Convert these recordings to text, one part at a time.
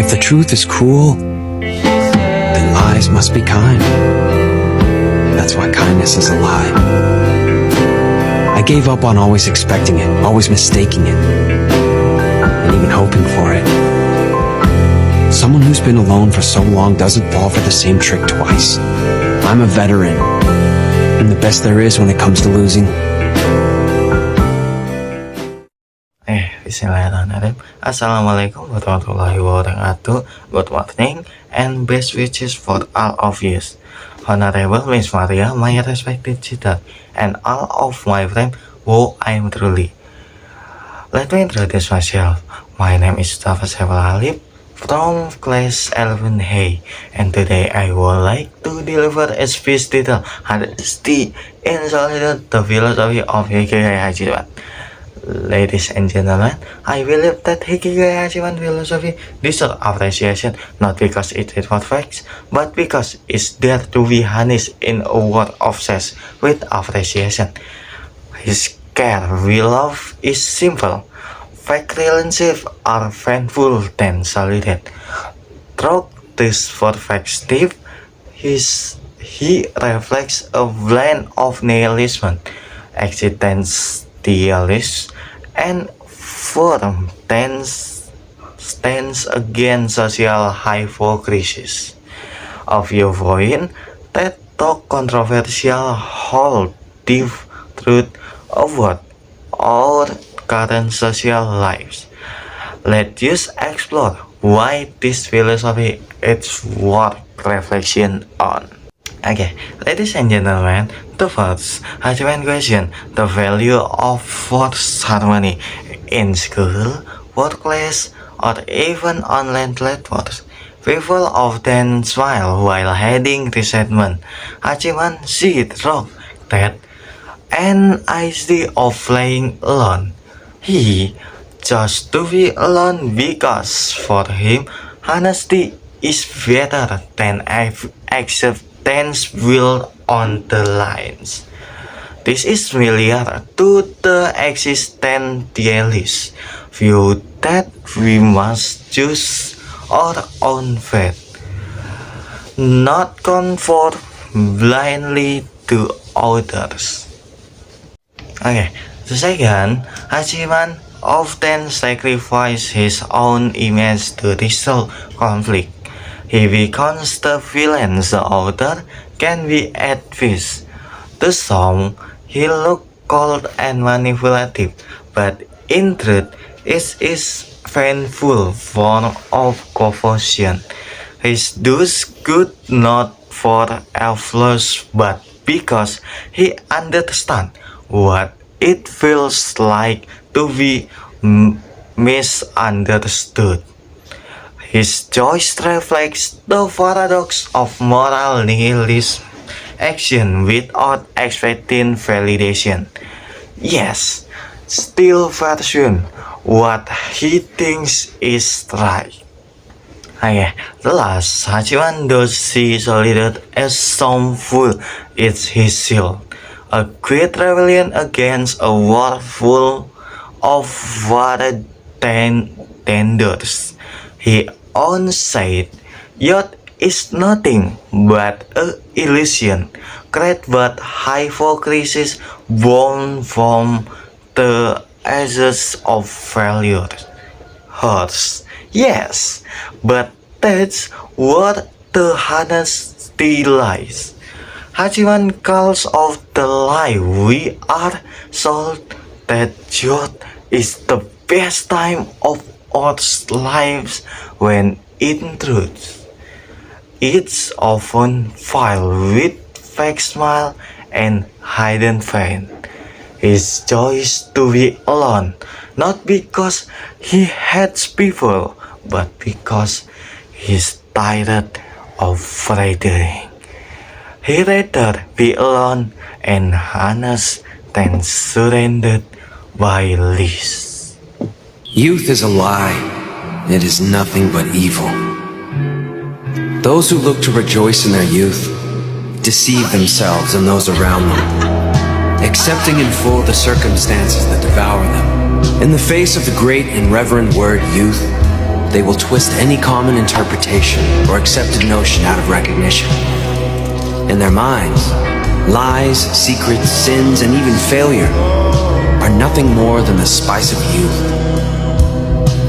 If the truth is cruel, then lies must be kind. That's why kindness is a lie. I gave up on always expecting it, always mistaking it, and even hoping for it. Someone who's been alone for so long doesn't fall for the same trick twice. I'm a veteran, and the best there is when it comes to losing. Bismillahirrahmanirrahim. Assalamualaikum warahmatullahi wabarakatuh. Good morning and best wishes for all of you. Honorable Miss Maria, my respected teacher, and all of my friends who I am truly. Let me introduce myself. My name is Mustafa Saiful Alif from class 11A, and today I would like to deliver a speech titled Honesty in Solitude, the Philosophy of Ikigai Hachiman. Ladies and gentlemen, I believe that Ikigai Hachiman philosophy deserves appreciation not because it is perfect, but because it's there to be honest in a world obsessed with appreciation. His care we love is simple. Fake relationships are painful than solitude. Through this perspective, he reflects a blend of nihilism, existentialism, and firm stance against social hypocrisy. A viewpoint that talk controversial hold deep truth about our current social lives. Let us explore why this philosophy is worth reflection on. Okay, ladies and gentlemen, the first Hachiman question, the value of forced harmony in school, workplace, or even online platforms. People often smile while hiding resentment. Hachiman sees wrong that an idea of playing alone. He chose to be alone because for him, honesty is better than acceptance built on the lines. This is similar to the existentialist view that we must choose our own fate, not conform blindly to others. Okay, the second, Hachiman often sacrifices his own image to resolve conflict. He becomes the villain the author can be at peace. To some, he looks cold and manipulative, but in truth, it is painful form of confusion. He does good not for applause, but because he understands what it feels like to be misunderstood. His choice reflects the paradox of moral nihilism, action without expecting validation. Yes, still pursuing what he thinks is right. Okay, the last, Hachiman does see solitude as harmful. It's his shield, a great rebellion against a world full of valid tenders. He once said, "Youth is nothing but an illusion, created by hypocrisy born from the ashes of failure." Hurts, yes, but that's where the honesty lies. Hachiman calls out the lie we are sold that youth is the best time of our lives when in truth it's often filled with fake smile and hidden pain. His choice to be alone, not because he hates people, but because he's tired of fighting. He rather be alone and honest than surrendered by lies. Youth is a lie. It is nothing but evil. Those who look to rejoice in their youth deceive themselves and those around them, accepting in full the circumstances that devour them. In the face of the great and reverend word youth, they will twist any common interpretation or accepted notion out of recognition. In their minds, lies, secrets, sins, and even failure are nothing more than the spice of youth.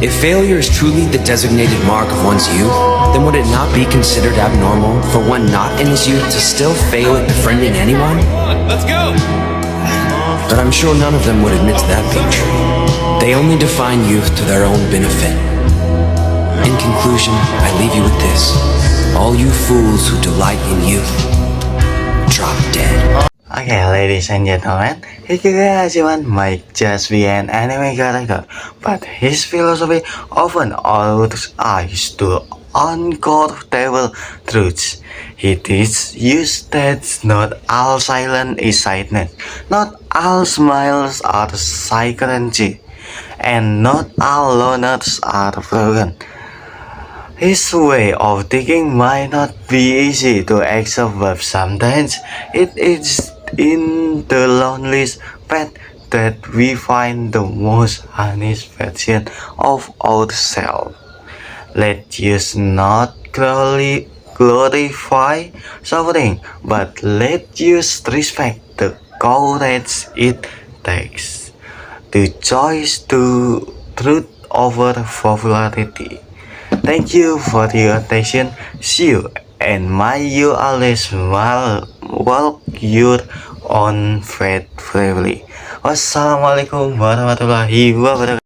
If failure is truly the designated mark of one's youth, then would it not be considered abnormal for one not in his youth to still fail at befriending anyone? Let's go! But I'm sure none of them would admit to that being true. They only define youth to their own benefit. In conclusion, I leave you with this. All you fools who delight in youth, drop dead. Okay, ladies and gentlemen, Hikigaya Hachiman might just be an anime character, but his philosophy often allows us to uncomfortable truths. He teaches you that not all silence is sadness, not all smiles are psychology, and not all loners are broken. His way of thinking might not be easy to accept, but sometimes it is in the loneliest path that we find the most honest version of ourselves. Let us not glorify suffering, but let us respect the courage it takes. The choice to truth over popularity. Thank you for your attention. See you, and may you always walk your own faith bravely. Wassalamualaikum warahmatullahi wabarakatuh.